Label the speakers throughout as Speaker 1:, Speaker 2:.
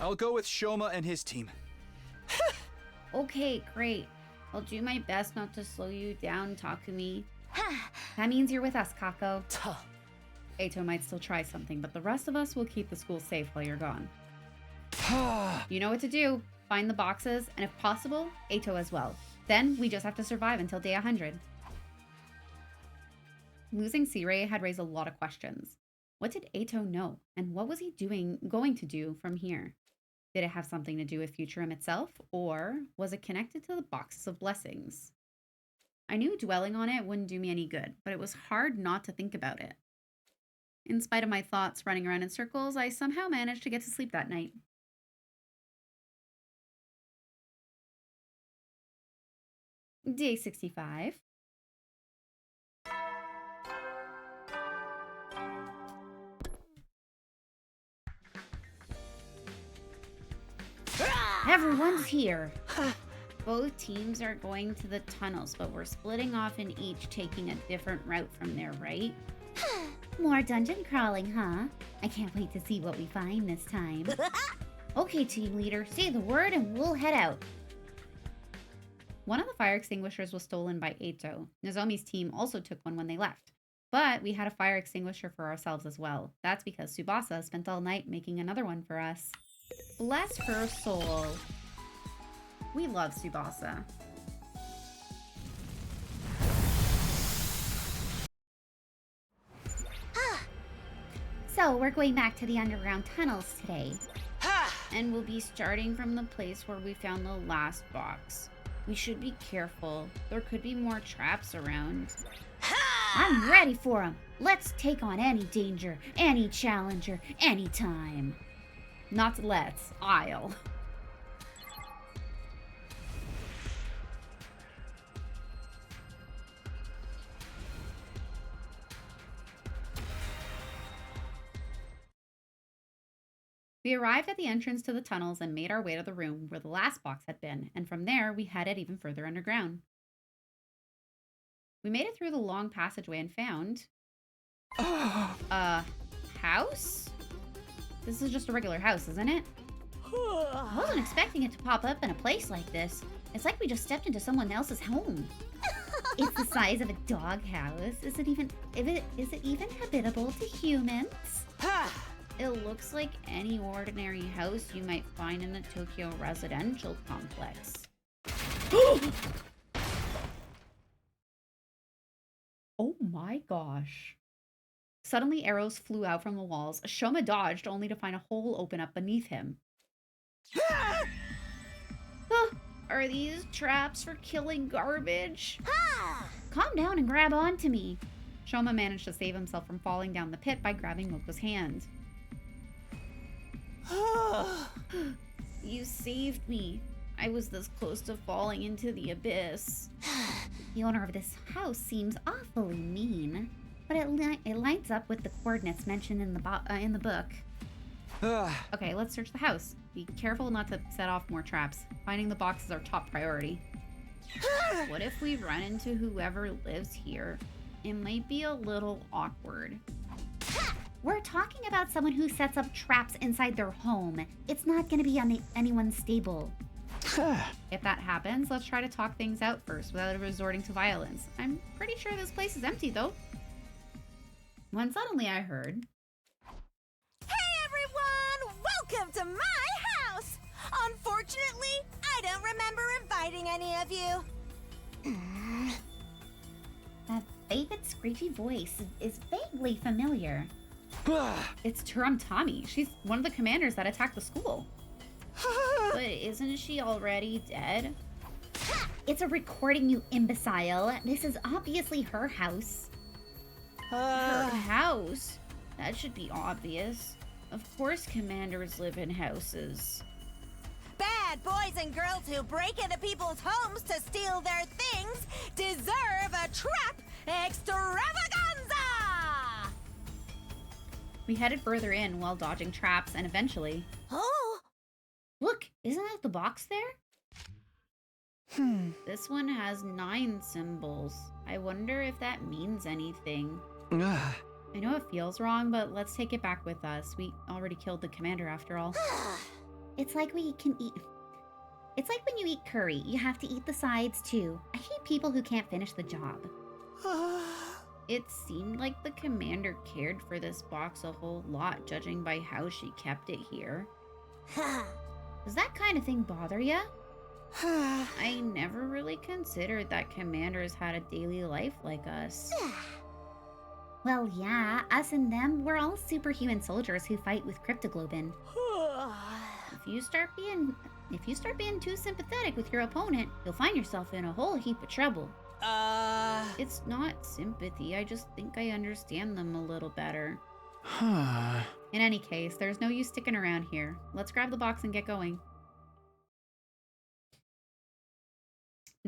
Speaker 1: I'll go with Shoma and his team.
Speaker 2: Okay, great. I'll do my best not to slow you down, Takumi. That means you're with us, Kako. Eito might still try something, but the rest of us will keep the school safe while you're gone. You know what to do. Find the boxes, and if possible, Eito as well. Then we just have to survive until day 100. Losing C-Ray had raised a lot of questions. What did Eito know, and what was he going to do from here? Did it have something to do with Futurum itself, or was it connected to the boxes of blessings? I knew dwelling on it wouldn't do me any good, but it was hard not to think about it. In spite of my thoughts running around in circles, I somehow managed to get to sleep that night. Day 65. Everyone's here. Both teams are going to the tunnels, but we're splitting off in each, taking a different route from there, right? More dungeon crawling, huh? I can't wait to see what we find this time. Okay, team leader, say the word and we'll head out. One of the fire extinguishers was stolen by Eito. Nozomi's team also took one when they left. But we had a fire extinguisher for ourselves as well. That's because Tsubasa spent all night making another one for us. Bless her soul. We love Tsubasa. So we're going back to the underground tunnels today. And we'll be starting from the place where we found the last box. We should be careful. There could be more traps around. I'm ready for them. Let's take on any danger, any challenger, anytime. Not let's, I'll. We arrived at the entrance to the tunnels and made our way to the room where the last box had been, and from there we headed even further underground. We made it through the long passageway and found... a house? This is just a regular house, isn't it? I wasn't expecting it to pop up in a place like this. It's like we just stepped into someone else's home. It's the size of a doghouse. Is it even habitable to humans? It looks like any ordinary house you might find in a Tokyo residential complex. Oh my gosh. Suddenly arrows flew out from the walls. Shoma dodged only to find a hole open up beneath him. Are these traps for killing garbage? Calm down and grab onto me. Shoma managed to save himself from falling down the pit by grabbing Moko's hand. You saved me. I was this close to falling into the abyss. The owner of this house seems awfully mean, but it lines up with the coordinates mentioned in the book. Okay, let's search the house. Be careful not to set off more traps. Finding the box is our top priority. What if we run into whoever lives here? It might be a little awkward. We're talking about someone who sets up traps inside their home. It's not going to be on anyone's stable. If that happens, let's try to talk things out first without resorting to violence. I'm pretty sure this place is empty, though. When suddenly I heard...
Speaker 3: Hey, everyone! Welcome to my house! Unfortunately, I don't remember inviting any of you.
Speaker 2: That favorite screechy voice is vaguely familiar. It's Turam Tommy. She's one of the commanders that attacked the school. But isn't she already dead? It's a recording, you imbecile. This is obviously her house. Her house? That should be obvious. Of course commanders live in houses.
Speaker 3: Bad boys and girls who break into people's homes to steal their things deserve a trap extravaganza!
Speaker 2: We headed further in while dodging traps and eventually...
Speaker 3: Oh!
Speaker 2: Look, isn't that the box there? This one has 9 symbols. I wonder if that means anything. I know it feels wrong, but let's take it back with us. We already killed the commander after all. It's like we can eat. It's like when you eat curry, you have to eat the sides too. I hate people who can't finish the job. It seemed like the commander cared for this box a whole lot, judging by how she kept it here. Does that kind of thing bother ya? I never really considered that commanders had a daily life like us. Well, yeah, us and them, we're all superhuman soldiers who fight with cryptoglobin. If you start being too sympathetic with your opponent, you'll find yourself in a whole heap of trouble. It's not sympathy, I just think I understand them a little better. In any case, there's no use sticking around here. Let's grab the box and get going.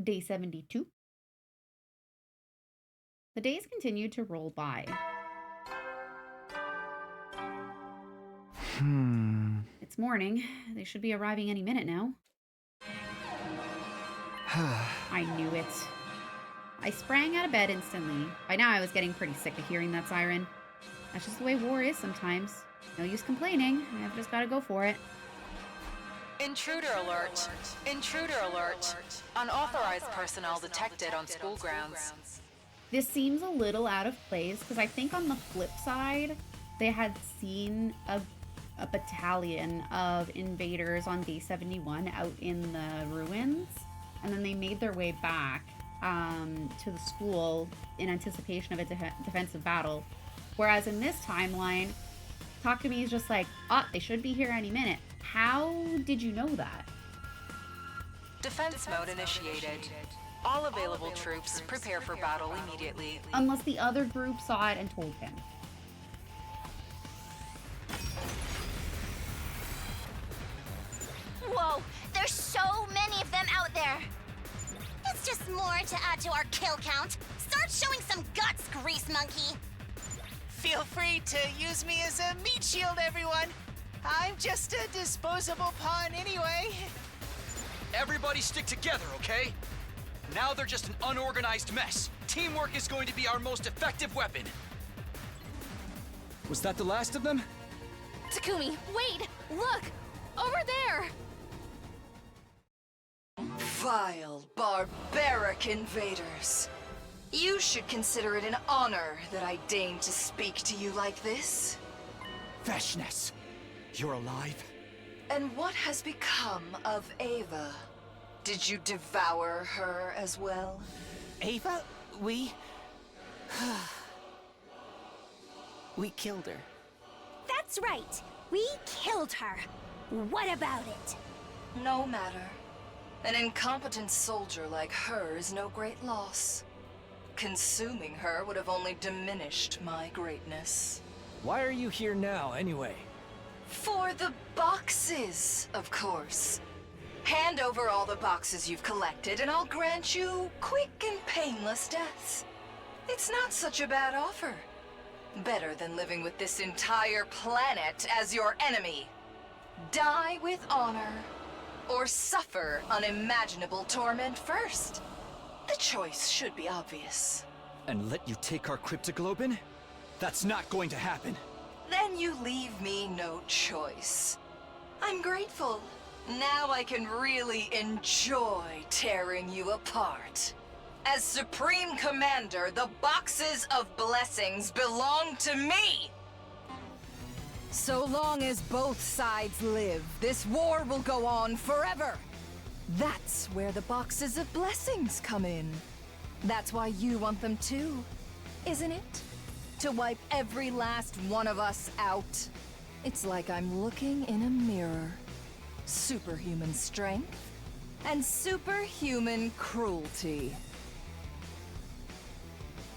Speaker 2: Day 72. The days continued to roll by. It's morning. They should be arriving any minute now. I knew it. I sprang out of bed instantly. By now I was getting pretty sick of hearing that siren. That's just the way war is sometimes. No use complaining. I've just got to go for it.
Speaker 4: Intruder alert! Intruder alert! Unauthorized personnel detected on school grounds.
Speaker 2: This seems a little out of place because I think on the flip side, they had seen a battalion of invaders on day 71 out in the ruins, and then they made their way back to the school in anticipation of a defensive battle. Whereas in this timeline, Takumi is just like, they should be here any minute. How did you know that?
Speaker 4: Defense mode initiated. All available troops prepare for battle immediately.
Speaker 2: Unless the other group saw it and told him.
Speaker 3: Whoa, there's so many of them out there. It's just more to add to our kill count. Start showing some guts, grease monkey.
Speaker 5: Feel free to use me as a meat shield, everyone. I'm just a disposable pawn anyway.
Speaker 1: Everybody stick together, okay? Now they're just an unorganized mess. Teamwork is going to be our most effective weapon. Was that the last of them?
Speaker 3: Takumi, wait! Look! Over there!
Speaker 6: Vile, barbaric invaders. You should consider it an honor that I deign to speak to you like this.
Speaker 1: Veshness, you're alive?
Speaker 6: And what has become of Ava? Did you devour her as well?
Speaker 5: Ava, we killed her.
Speaker 3: That's right! We killed her! What about it?
Speaker 6: No matter. An incompetent soldier like her is no great loss. Consuming her would have only diminished my greatness.
Speaker 7: Why are you here now, anyway?
Speaker 6: For the boxes, of course. Hand over all the boxes you've collected, and I'll grant you quick and painless deaths. It's not such a bad offer. Better than living with this entire planet as your enemy. Die with honor, or suffer unimaginable torment first. The choice should be obvious.
Speaker 1: And let you take our cryptoglobin? That's not going to happen.
Speaker 6: Then you leave me no choice. I'm grateful. Now I can really enjoy tearing you apart. As Supreme Commander, the boxes of blessings belong to me!
Speaker 8: So long as both sides live, this war will go on forever. That's where the boxes of blessings come in. That's why you want them too, isn't it? To wipe every last one of us out. It's like I'm looking in a mirror. Superhuman strength and superhuman cruelty.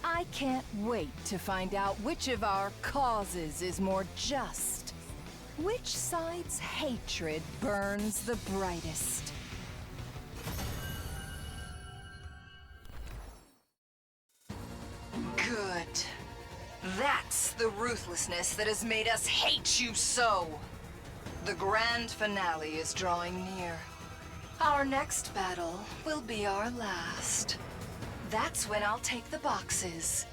Speaker 8: I can't wait to find out which of our causes is more just. Which side's hatred burns the brightest.
Speaker 6: Good. That's the ruthlessness that has made us hate you so. The grand finale is drawing near. Our next battle will be our last. That's when I'll take the boxes.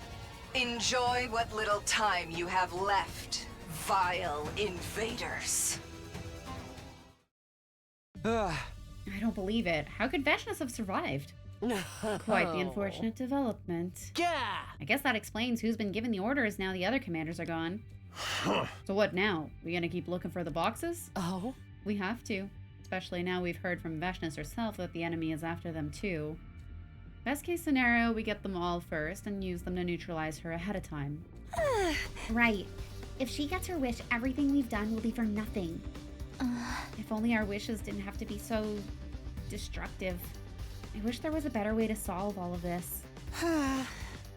Speaker 6: Enjoy what little time you have left, vile invaders.
Speaker 2: I don't believe it. How could Vashnis have survived? Quite the unfortunate development.
Speaker 7: Yeah.
Speaker 2: I guess that explains who's been given the orders now the other commanders are gone. So what now? We gonna keep looking for the boxes?
Speaker 5: Oh?
Speaker 2: We have to. Especially now we've heard from Vashnis herself that the enemy is after them too. Best case scenario, we get them all first and use them to neutralize her ahead of time.
Speaker 3: Right. If she gets her wish, everything we've done will be for nothing.
Speaker 2: If only our wishes didn't have to be so destructive. I wish there was a better way to solve all of this.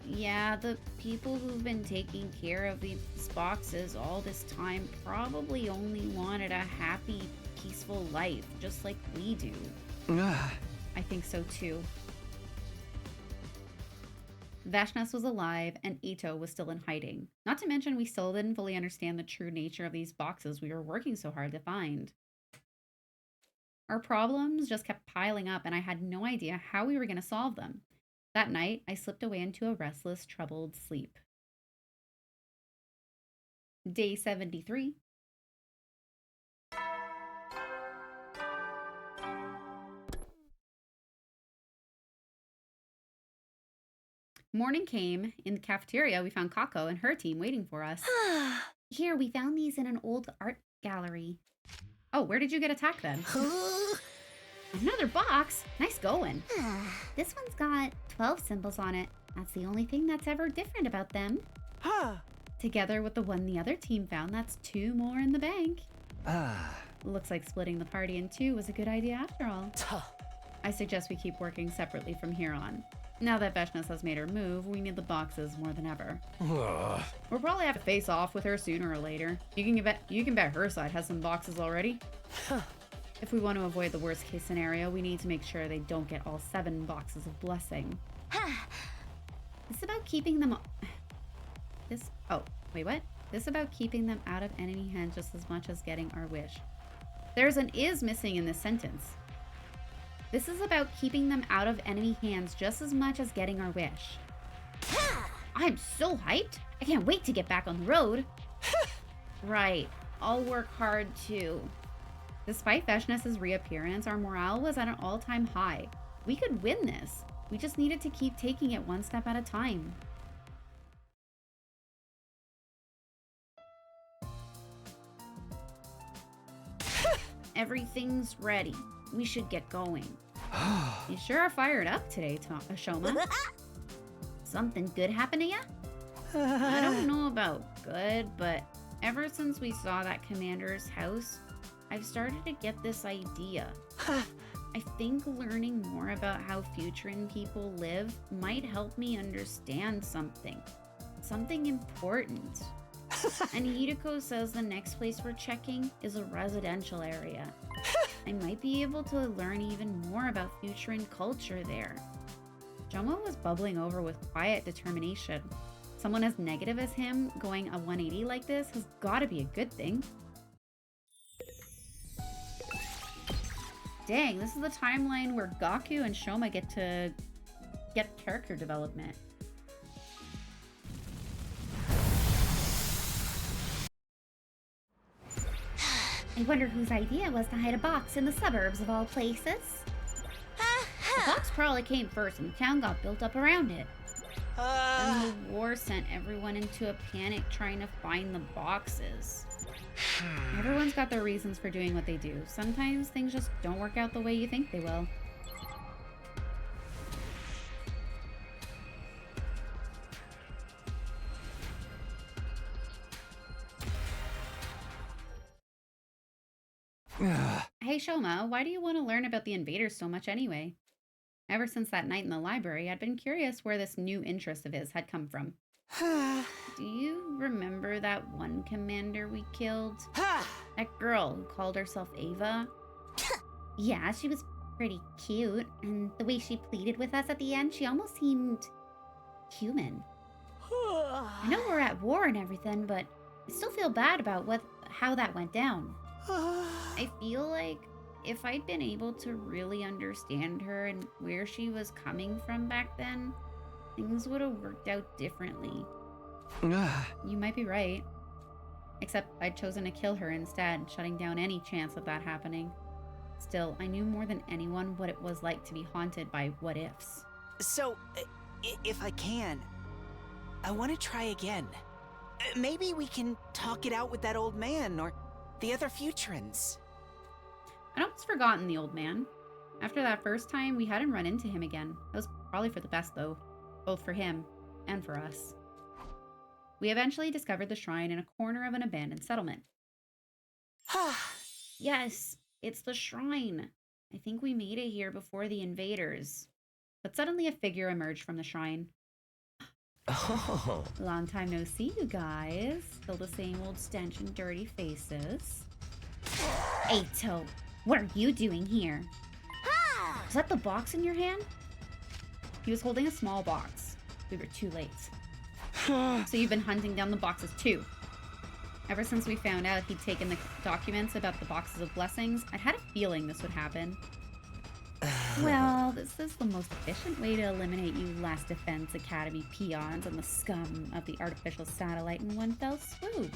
Speaker 2: Yeah, the people who've been taking care of these boxes all this time probably only wanted a happy, peaceful life, just like we do. I think so too. Vashnis was alive and Ito was still in hiding. Not to mention we still didn't fully understand the true nature of these boxes we were working so hard to find. Our problems just kept piling up and I had no idea how we were going to solve them. That night, I slipped away into a restless, troubled sleep. Day 73. Morning came. In the cafeteria, we found Kako and her team waiting for us.
Speaker 3: Here, we found these in an old art gallery.
Speaker 2: Oh, where did you get attacked then? Another box? Nice going.
Speaker 3: This one's got 12 symbols on it. That's the only thing that's ever different about them.
Speaker 2: Together with the one the other team found, that's 2 more in the bank. Looks like splitting the party in 2 was a good idea after all. I suggest we keep working separately from here on. Now that Vashnis has made her move, we need the boxes more than ever. We'll probably have to face off with her sooner or later. You can bet her side has some boxes already. If we want to avoid the worst case scenario, we need to make sure they don't get all 7 boxes of blessing. This about keeping them... Wait, what? This about keeping them out of enemy hands just as much as getting our wish. There's an is missing in this sentence. This is about keeping them out of enemy hands just as much as getting our wish. I'm so hyped! I can't wait to get back on the road! Right. I'll work hard too. Despite Vashnis' reappearance, our morale was at an all-time high. We could win this. We just needed to keep taking it one step at a time. Everything's ready. We should get going. You sure are fired up today, Shoma. Something good happen to ya? I don't know about good, but ever since we saw that commander's house, I've started to get this idea. I think learning more about how Futurin people live might help me understand something. Something important. And Hideko says the next place we're checking is a residential area. I might be able to learn even more about Futurin culture there. Shoma was bubbling over with quiet determination. Someone as negative as him going a 180 like this has got to be a good thing. Dang, this is the timeline where Gaku and Shoma get to get character development.
Speaker 3: I wonder whose idea was to hide a box in the suburbs of all places.
Speaker 2: The box probably came first and the town got built up around it. And the war sent everyone into a panic trying to find the boxes. Everyone's got their reasons for doing what they do. Sometimes things just don't work out the way you think they will. Hey Shoma, why do you want to learn about the invaders so much anyway? Ever since that night in the library, I'd been curious where this new interest of his had come from. Do you remember that one commander we killed? That girl who called herself Ava?
Speaker 3: Yeah, she was pretty cute, and the way she pleaded with us at the end, she almost seemed human. I know we're at war and everything, but I still feel bad about how that went down. I feel like if I'd been able to really understand her and where she was coming from back then, things would have worked out differently. You might be right. Except I'd chosen to kill her instead, shutting down any chance of that happening.
Speaker 2: Still, I knew more than anyone what it was like to be haunted by what-ifs.
Speaker 5: So, if I can, I want to try again. Maybe we can talk it out with that old man or the other Futurans.
Speaker 2: I'd almost forgotten the old man. After that first time, we hadn't run into him again. That was probably for the best, though, both for him and for us. We eventually discovered the shrine in a corner of an abandoned settlement. Yes, it's the shrine. I think we made it here before the invaders. But suddenly a figure emerged from the shrine.
Speaker 9: Oh.
Speaker 2: Long time no see, you guys. Still the same old stench and dirty faces. Ato, what are you doing here? Was that the box in your hand? He was holding a small box. We were too late. So you've been hunting down the boxes too. Ever since we found out he'd taken the documents about the boxes of blessings, I'd had a feeling this would happen. Well, this is the most efficient way to eliminate you Last Defense Academy peons and the scum of the artificial satellite in one fell swoop.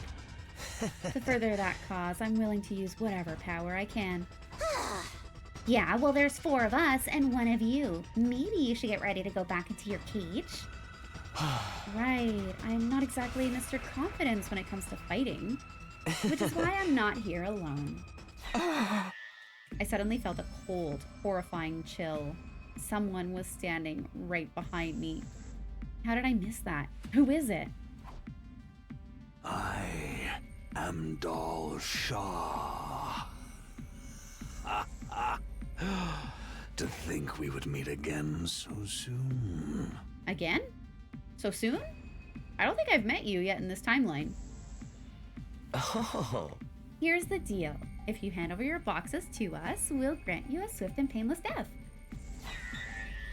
Speaker 2: To further that cause, I'm willing to use whatever power I can. Yeah, well, there's 4 of us and 1 of you. Maybe you should get ready to go back into your cage. Right, I'm not exactly Mr. Confidence when it comes to fighting, which is why I'm not here alone. I suddenly felt a cold, horrifying chill. Someone was standing right behind me. How did I miss that? Who is it?
Speaker 10: I am Dal Shah. To think we would meet again so soon.
Speaker 2: Again? So soon? I don't think I've met you yet in this timeline.
Speaker 9: Oh.
Speaker 2: Here's the deal. If you hand over your boxes to us, we'll grant you a swift and painless death.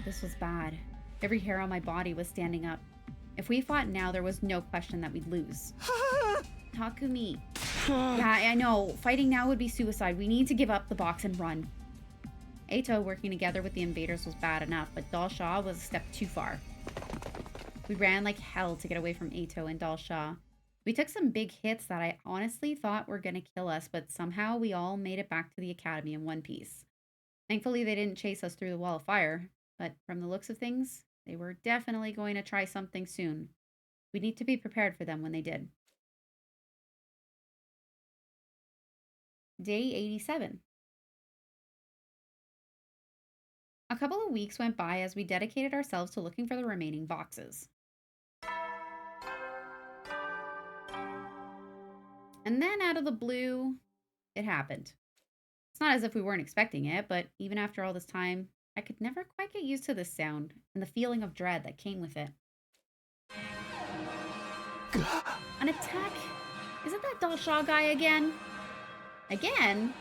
Speaker 2: This was bad. Every hair on my body was standing up. If we fought now, there was no question that we'd lose. Takumi. Yeah, I know. Fighting now would be suicide. We need to give up the box and run. Ato working together with the invaders was bad enough, but Dal Shah was a step too far. We ran like hell to get away from Ato and Dal Shah. We took some big hits that I honestly thought were gonna kill us, but somehow we all made it back to the academy in one piece. Thankfully, they didn't chase us through the wall of fire, but from the looks of things, they were definitely going to try something soon. We need to be prepared for them when they did. Day 87. A couple of weeks went by as we dedicated ourselves to looking for the remaining boxes. And then out of the blue, it happened. It's not as if we weren't expecting it, but even after all this time, I could never quite get used to this sound and the feeling of dread that came with it. An attack? Isn't that Dal Shah guy again? Again?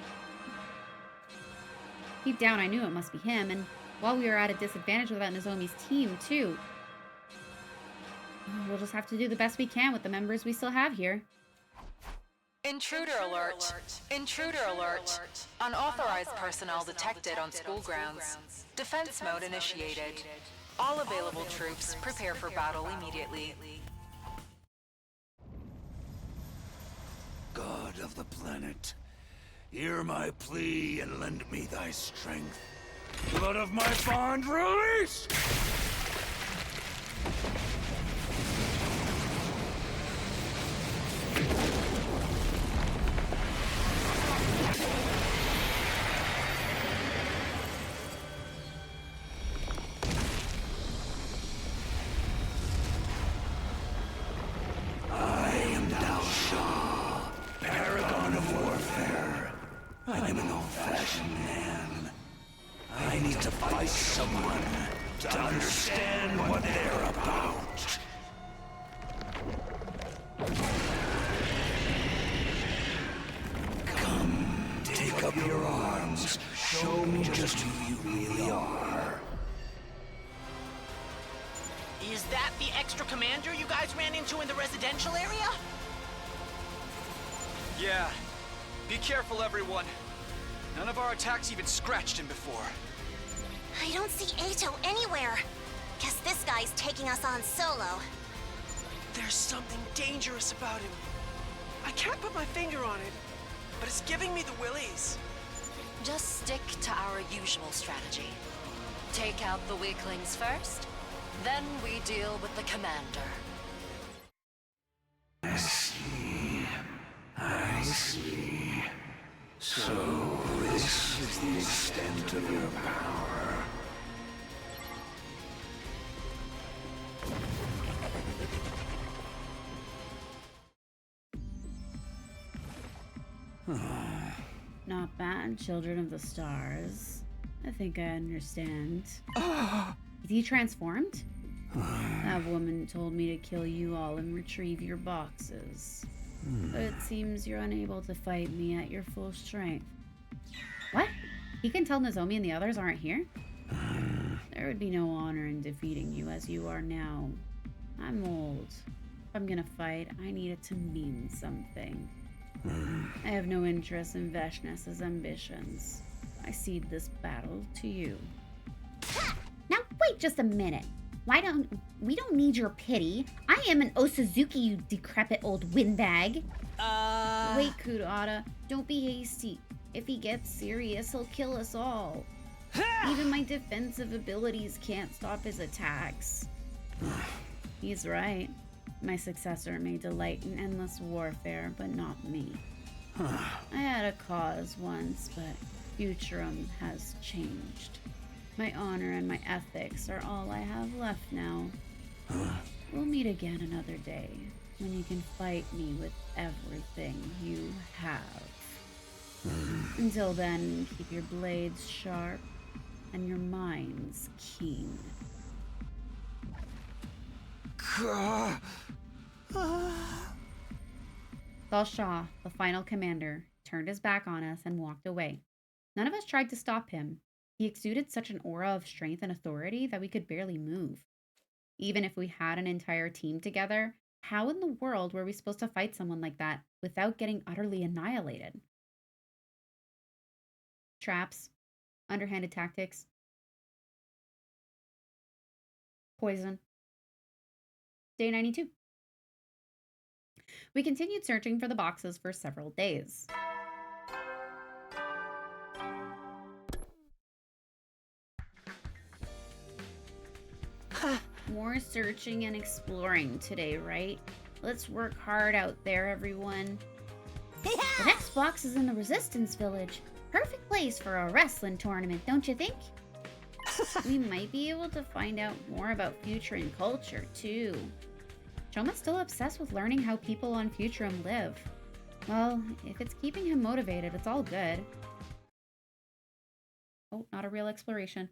Speaker 2: Deep down, I knew it must be him, and while we were at a disadvantage without Nozomi's team, too. We'll just have to do the best we can with the members we still have here.
Speaker 4: Intruder alert. Intruder alert. Unauthorized personnel detected on school grounds. Defense mode initiated. All available troops prepare for battle immediately.
Speaker 10: God of the planet, hear my plea and lend me thy strength. Blood of my bond release! I'm an old-fashioned man. I need to fight someone to understand what they're about. Come, take up your arms. Show me just who you really are.
Speaker 5: Is that the extra commander you guys ran into in the residential area?
Speaker 1: Yeah. Be careful, everyone. None of our attacks even scratched him before.
Speaker 3: I don't see Ato anywhere. Guess this guy's taking us on solo.
Speaker 11: There's something dangerous about him. I can't put my finger on it, but it's giving me the willies.
Speaker 6: Just stick to our usual strategy. Take out the weaklings first, then we deal with the commander.
Speaker 10: I see. I see. So, this is the extent of your power.
Speaker 2: Not bad, children of the stars. I think I understand. Is he transformed? That woman told me to kill you all and retrieve your boxes. But it seems you're unable to fight me at your full strength. What? He can tell Nozomi and the others aren't here? There would be no honor in defeating you as you are now. I'm old. If I'm gonna fight, I need it to mean something. I have no interest in Veshness's ambitions. I cede this battle to you.
Speaker 3: Now wait just a minute. We don't need your pity. I am an Osazuki, you decrepit old windbag.
Speaker 2: Wait, Kuroda. Don't be hasty. If he gets serious, he'll kill us all. Even my defensive abilities can't stop his attacks. He's right. My successor may delight in endless warfare, but not me. I had a cause once, but Futurum has changed. My honor and my ethics are all I have left now. We'll meet again another day, when you can fight me with everything you have. Until then, keep your blades sharp and your minds keen. Shah, the final commander, turned his back on us and walked away. None of us tried to stop him. He exuded such an aura of strength and authority that we could barely move. Even if we had an entire team together, how in the world were we supposed to fight someone like that without getting utterly annihilated? Traps, underhanded tactics, poison. Day 92. We continued searching for the boxes for several days. More searching and exploring today, right? Let's work hard out there, everyone.
Speaker 3: The next box is in the Resistance Village. Perfect place for a wrestling tournament, don't you think?
Speaker 2: We might be able to find out more about Futuran culture, too. Choma's still obsessed with learning how people on Futurum live. Well, if it's keeping him motivated, it's all good. Oh, not a real exploration.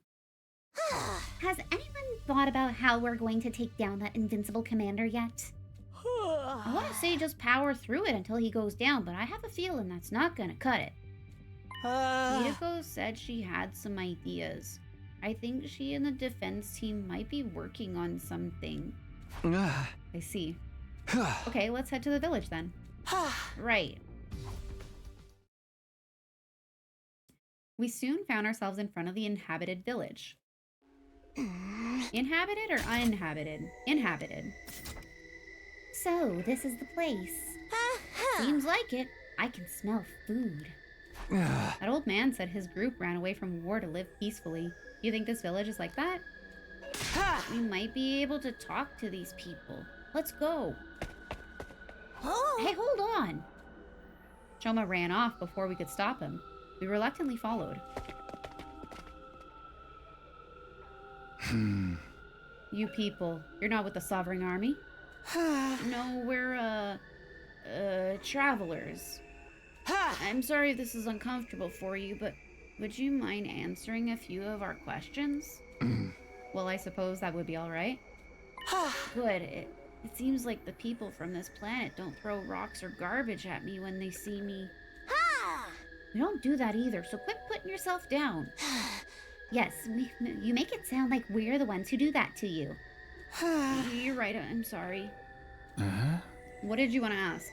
Speaker 3: Has anyone thought about how we're going to take down that invincible commander yet?
Speaker 2: I want to say just power through it until he goes down, but I have a feeling that's not gonna cut it. Hideko said she had some ideas. I think she and the defense team might be working on something. I see. Okay, let's head to the village then. Right. We soon found ourselves in front of the inhabited village. Inhabited or uninhabited? Inhabited.
Speaker 3: So, this is the place.
Speaker 2: Seems like it.
Speaker 3: I can smell food.
Speaker 2: That old man said his group ran away from war to live peacefully. You think this village is like that? We might be able to talk to these people. Let's go.
Speaker 3: Hey, hold on.
Speaker 2: Choma ran off before we could stop him. We reluctantly followed. You people, you're not with the Sovereign Army? No, we're, travelers. I'm sorry if this is uncomfortable for you, but would you mind answering a few of our questions? Well, I suppose that would be all right. Good. It seems like the people from this planet don't throw rocks or garbage at me when they see me. We don't do that either, so quit putting yourself down.
Speaker 3: Yes, you make it sound like we're the ones who do that to you.
Speaker 2: You're right, I'm sorry. What did you want to ask?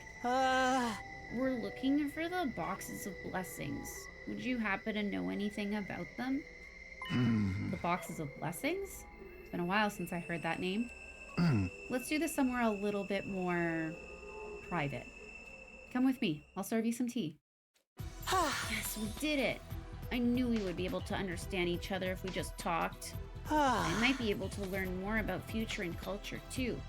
Speaker 2: We're looking for the boxes of blessings. Would you happen to know anything about them? The boxes of blessings? It's been a while since I heard that name. Let's do this somewhere a little bit more private. Come with me. I'll serve you some tea. Yes, we did it. I knew we would be able to understand each other if we just talked. I might be able to learn more about future and culture, too.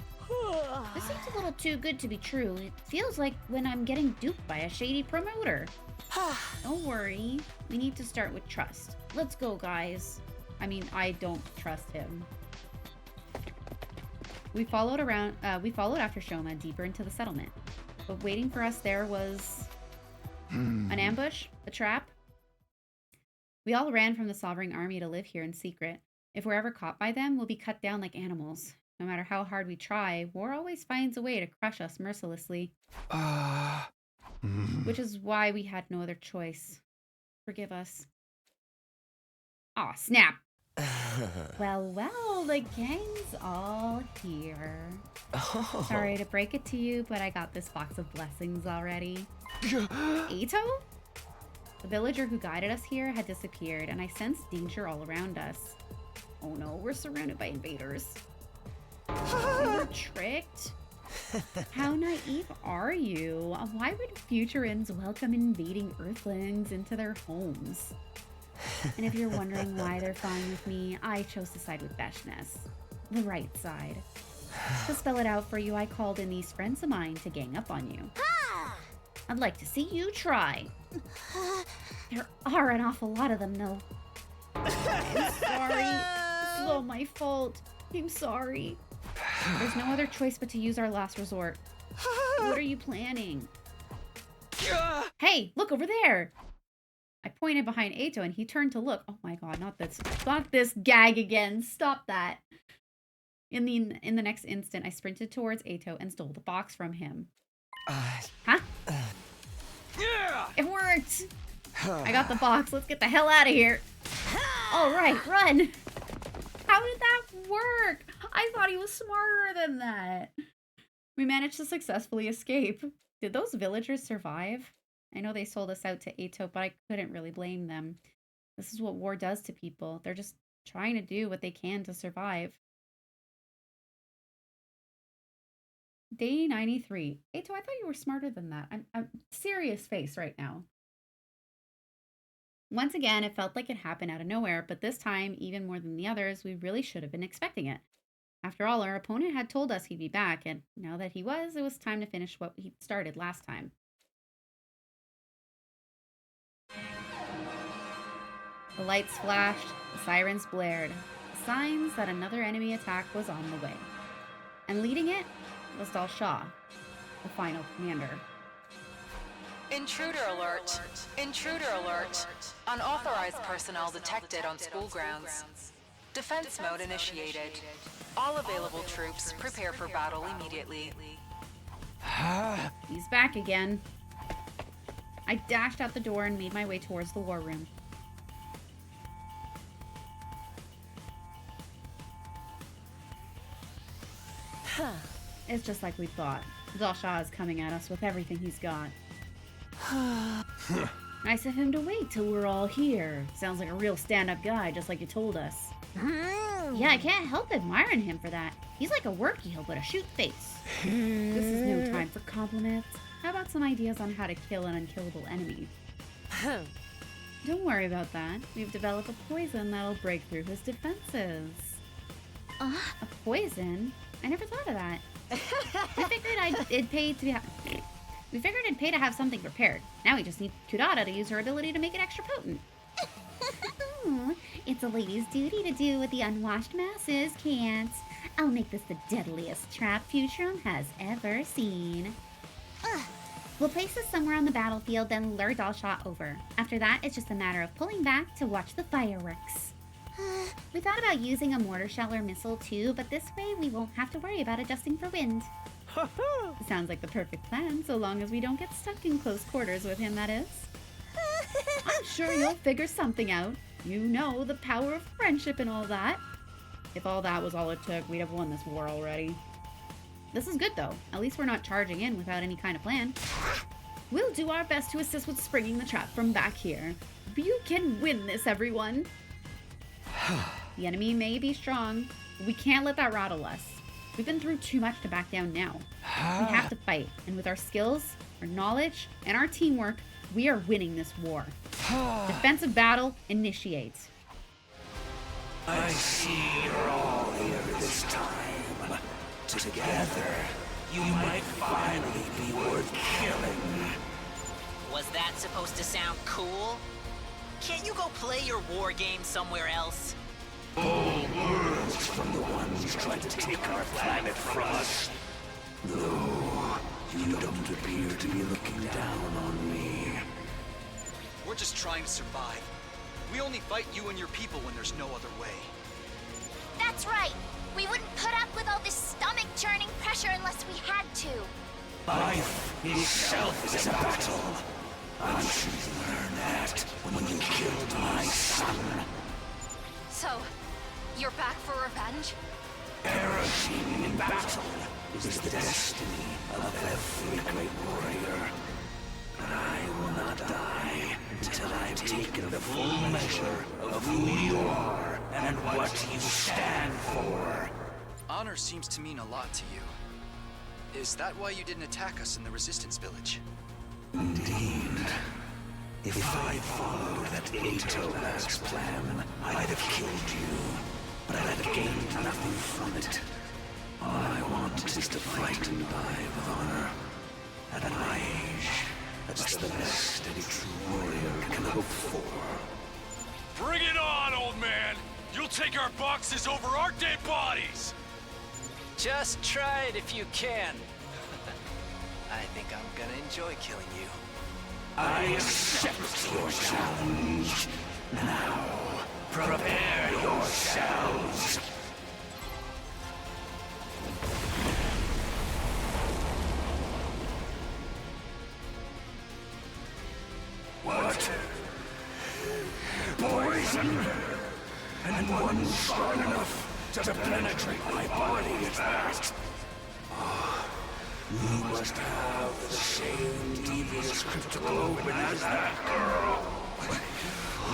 Speaker 2: This seems a little too good to be true. It feels like when I'm getting duped by a shady promoter. Don't worry. We need to start with trust. Let's go, guys. I mean, I don't trust him. We followed after Shoma deeper into the settlement. But waiting for us there was... an ambush? A trap? We all ran from the sovereign army to live here in secret. If we're ever caught by them, we'll be cut down like animals. No matter how hard we try, war always finds a way to crush us mercilessly. Which is why we had no other choice. Forgive us. Aw, snap! Well, the gang's all here. Sorry to break it to you, but I got this box of blessings already. Ato? The villager who guided us here had disappeared, and I sensed danger all around us. Oh no, we're surrounded by invaders. We were tricked? How naive are you? Why would Futurans welcome invading Earthlings into their homes? And if you're wondering why they're fine with me, I chose to side with Beshness. The right side. To spell it out for you, I called in these friends of mine to gang up on you. I'd like to see you try. There are an awful lot of them, though. I'm sorry. It's all my fault. I'm sorry. There's no other choice but to use our last resort. What are you planning? Hey, look over there! I pointed behind Ato and he turned to look. Oh my god, not this. Not this gag again. Stop that. In the next instant, I sprinted towards Ato and stole the box from him. Huh? It worked! I got the box. Let's get the hell out of here. All right, run! How did that work? I thought he was smarter than that. We managed to successfully escape. Did those villagers survive? I know they sold us out to Ato, but I couldn't really blame them. This is what war does to people. They're just trying to do what they can to survive. Day 93. Ato, I thought you were smarter than that. I'm serious face right now. Once again, it felt like it happened out of nowhere, but this time, even more than the others, we really should have been expecting it. After all, our opponent had told us he'd be back, and now that he was, it was time to finish what he started last time. The lights flashed, the sirens blared, signs that another enemy attack was on the way. And leading it was Dal Shah, the final commander.
Speaker 4: Intruder alert! Intruder alert! Unauthorized personnel detected on school grounds. Defense mode initiated. All available troops prepare for battle immediately.
Speaker 2: He's back again. I dashed out the door and made my way towards the war room. It's just like we thought. Dal Shah is coming at us with everything he's got. Nice of him to wait till we're all here. Sounds like a real stand-up guy, just like you told us. Yeah, I can't help admiring him for that. He's like a worky hoe, but a shoot face. This is no time for compliments. How about some ideas on how to kill an unkillable enemy? Don't worry about that. We've developed a poison that'll break through his defenses. A poison? I never thought of that. We figured it'd pay to have something prepared. Now we just need Kudata to use her ability to make it extra potent. It's a lady's duty to do what the unwashed masses can't. I'll make this the deadliest trap Futurum has ever seen. We'll place this somewhere on the battlefield, then lure Dal Shah over. After that, it's just a matter of pulling back to watch the fireworks. We thought about using a mortar shell or missile too, but this way we won't have to worry about adjusting for wind. Sounds like the perfect plan, so long as we don't get stuck in close quarters with him, that is. I'm sure you'll figure something out. You know, the power of friendship and all that. If all that was all it took, we'd have won this war already. This is good, though. At least we're not charging in without any kind of plan. We'll do our best to assist with springing the trap from back here. You can win this, everyone. The enemy may be strong, but we can't let that rattle us. We've been through too much to back down now. We have to fight, and with our skills, our knowledge, and our teamwork, we are winning this war. Defensive battle initiates.
Speaker 10: I see you're all here this time. Together, you might finally be worth killing.
Speaker 12: Was that supposed to sound cool? Can't you go play your war game somewhere else?
Speaker 10: Bold words from the ones trying to take our planet from us. Though, you don't appear to be looking down on me.
Speaker 1: We're just trying to survive. We only fight you and your people when there's no other way.
Speaker 3: That's right. We wouldn't put up with all this stomach-churning pressure unless we had to.
Speaker 10: Life itself is a battle. I'm sure you learned that when you killed my son.
Speaker 3: So, you're back for revenge?
Speaker 10: Perishing in battle is the destiny of every great warrior. But I will not die until I've taken the full measure of who you are and what you stand for.
Speaker 1: Honor seems to mean a lot to you. Is that why you didn't attack us in the Resistance village?
Speaker 10: Indeed. If I followed that Ato's plan, I'd have killed you. But I'd have gained nothing from it. All I want is to fight and die with honor. At my age, that's the best any true warrior can hope for.
Speaker 13: Bring it on, old man! You'll take our boxes over our dead bodies!
Speaker 7: Just try it if you can. I think I'm gonna enjoy killing you.
Speaker 10: I accept your challenge. Now, prepare yourselves. What? Poison? And one strong enough to penetrate my body at that? You must have the same devious cryptical open as that girl. But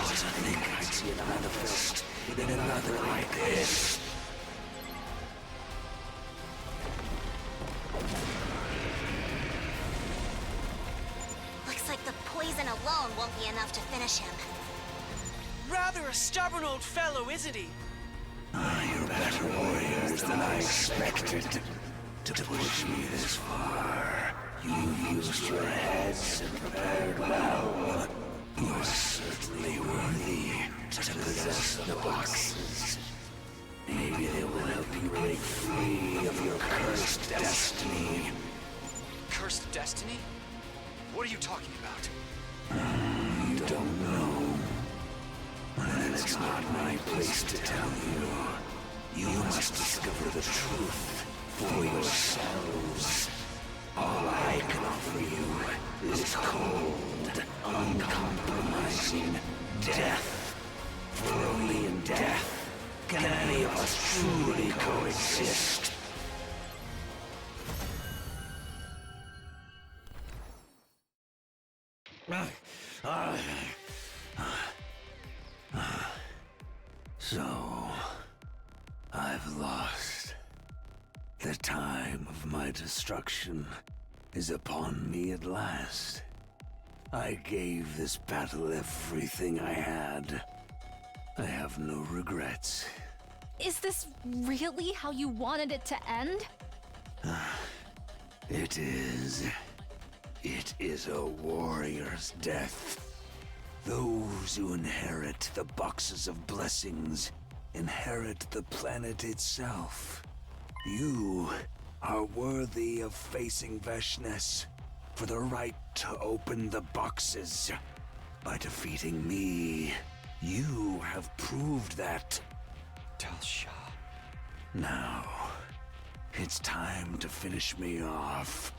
Speaker 10: to think I'd see it manifest in another like this.
Speaker 3: Looks like the poison alone won't be enough to finish him.
Speaker 11: Rather a stubborn old fellow, isn't he?
Speaker 10: You're better warriors than I expected. To push me this far, you used your heads and prepared well. You're certainly worthy to possess the boxes. Maybe they will help you break free of your cursed destiny.
Speaker 1: Cursed destiny? What are you talking about?
Speaker 10: You don't know. Then it's not my place to tell you. You must discover the truth for yourselves. All I can offer you is cold, uncompromising death. For only in death can any of us truly coexist. So, I've lost. The time of my destruction is upon me at last. I gave this battle everything I had. I have no regrets.
Speaker 3: Is this really how you wanted it to end?
Speaker 10: It is. It is a warrior's death. Those who inherit the boxes of blessings inherit the planet itself. You are worthy of facing Veshness for the right to open the boxes. By defeating me, you have proved that.
Speaker 1: Talsha.
Speaker 10: Now, it's time to finish me off.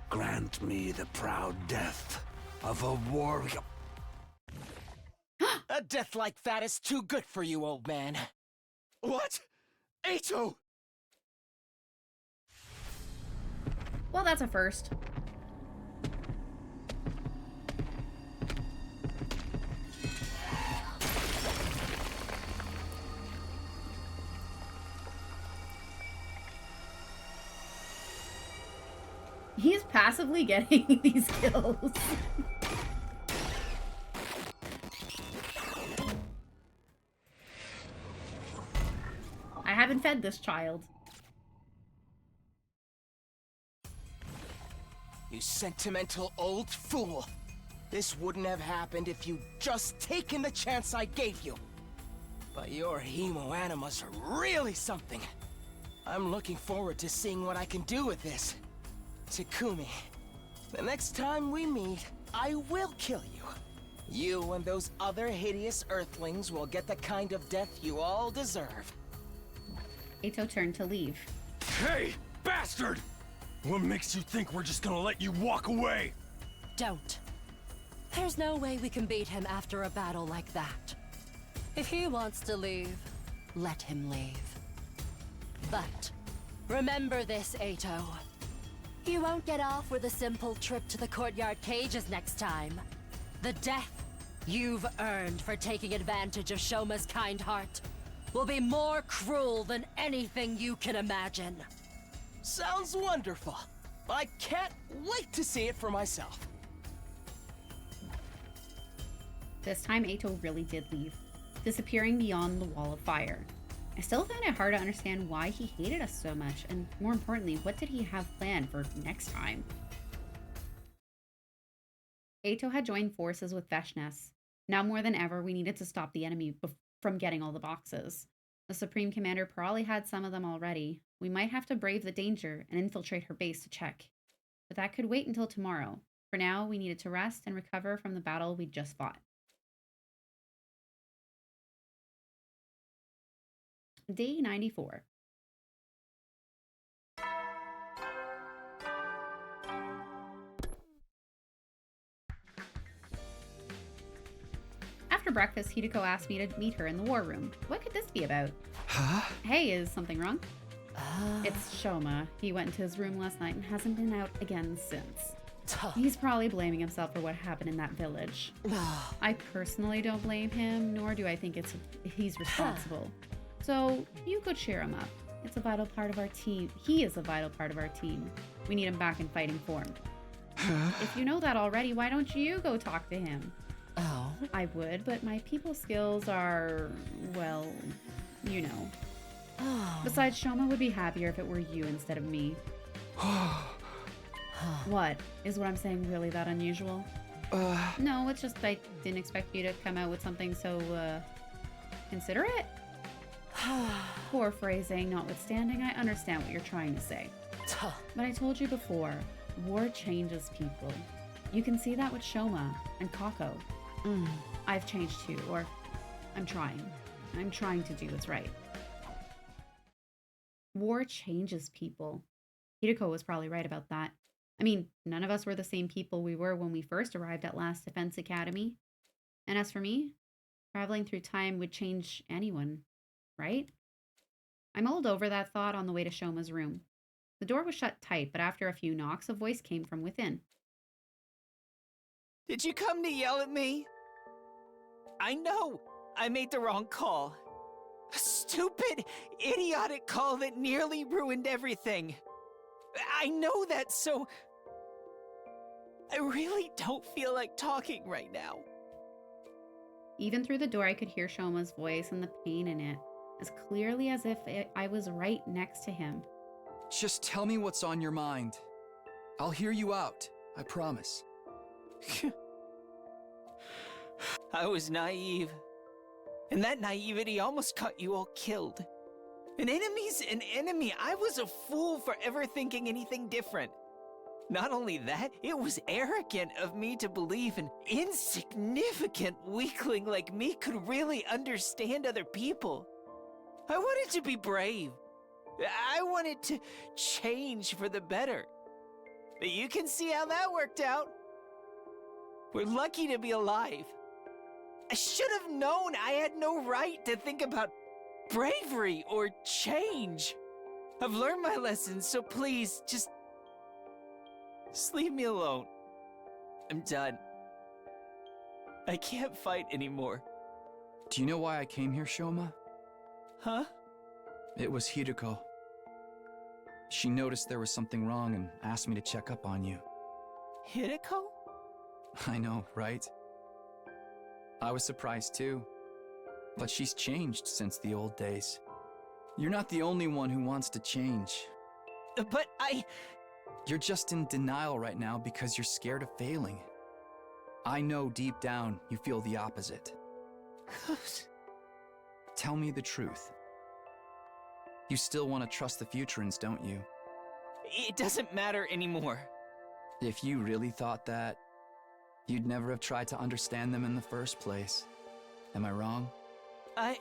Speaker 10: Grant me the proud death of a warrior.
Speaker 11: A death like that is too good for you, old man.
Speaker 1: What? Ato!
Speaker 2: Well, that's a first. He's passively getting these kills. fed this child.
Speaker 14: You sentimental old fool. This wouldn't have happened if you'd just taken the chance I gave you. But your hemo-animas are really something. I'm looking forward to seeing what I can do with this. Takumi, the next time we meet, I will kill you. You and those other hideous Earthlings will get the kind of death you all deserve.
Speaker 2: Eito turned to leave.
Speaker 13: Hey, bastard! What makes you think we're just gonna let you walk away?
Speaker 15: Don't. There's no way we can beat him after a battle like that. If he wants to leave, let him leave. But remember this, Eito. You won't get off with a simple trip to the courtyard cages next time. The death you've earned for taking advantage of Shoma's kind heart will be more cruel than anything you can imagine.
Speaker 14: Sounds wonderful. I can't wait to see it for myself.
Speaker 2: This time, Eito really did leave, disappearing beyond the wall of fire. I still found it hard to understand why he hated us so much, and more importantly, what did he have planned for next time? Eito had joined forces with Veshness. Now more than ever, we needed to stop the enemy from getting all the boxes. The Supreme Commander probably had some of them already. We might have to brave the danger and infiltrate her base to check. But that could wait until tomorrow. For now, we needed to rest and recover from the battle we just fought. Day 94. After breakfast, Hideko asked me to meet her in the war room. What could this be about?
Speaker 1: Huh?
Speaker 2: Hey, is something wrong? It's Shoma. He went into his room last night and hasn't been out again since. He's probably blaming himself for what happened in that village. I personally don't blame him, nor do I think he's responsible. So you could cheer him up. It's a vital part of our team. He is a vital part of our team. We need him back in fighting form. If you know that already, why don't you go talk to him?
Speaker 15: Oh.
Speaker 2: I would, but my people skills are, well, you know. Besides, Shoma would be happier if it were you instead of me. What? Is what I'm saying really that unusual? No, it's just I didn't expect you to come out with something so, considerate? Poor phrasing notwithstanding, I understand what you're trying to say. But I told you before, war changes people. You can see that with Shoma and Kako. I've changed too, or I'm trying. I'm trying to do what's right. War changes people. Hideko was probably right about that. I mean, none of us were the same people we were when we first arrived at Last Defense Academy. And as for me, traveling through time would change anyone, right? I mulled over that thought on the way to Shoma's room. The door was shut tight, but after a few knocks, a voice came from within.
Speaker 5: Did you come to yell at me? I know I made the wrong call. A stupid, idiotic call that nearly ruined everything. I know that, so I really don't feel like talking right now.
Speaker 2: Even through the door, I could hear Shoma's voice and the pain in it, as clearly as if I was right next to him.
Speaker 1: Just tell me what's on your mind. I'll hear you out, I promise.
Speaker 5: I was naive. And that naivety almost got you all killed. An enemy's an enemy. I was a fool for ever thinking anything different. Not only that, it was arrogant of me to believe an insignificant weakling like me could really understand other people. I wanted to be brave. I wanted to change for the better. But you can see how that worked out. We're lucky to be alive. I should have known I had no right to think about bravery or change. I've learned my lessons, so please, just leave me alone. I'm done. I can't fight anymore.
Speaker 1: Do you know why I came here, Shoma?
Speaker 5: Huh?
Speaker 1: It was Hideko. She noticed there was something wrong and asked me to check up on you.
Speaker 5: Hideko?
Speaker 1: I know, right? I was surprised too. But she's changed since the old days. You're not the only one who wants to change.
Speaker 5: But
Speaker 1: You're just in denial right now because you're scared of failing. I know deep down you feel the opposite. Tell me the truth. You still want to trust the Futurans, don't you?
Speaker 5: It doesn't matter anymore.
Speaker 1: If you really thought that, you'd never have tried to understand them in the first place. Am I wrong?
Speaker 5: I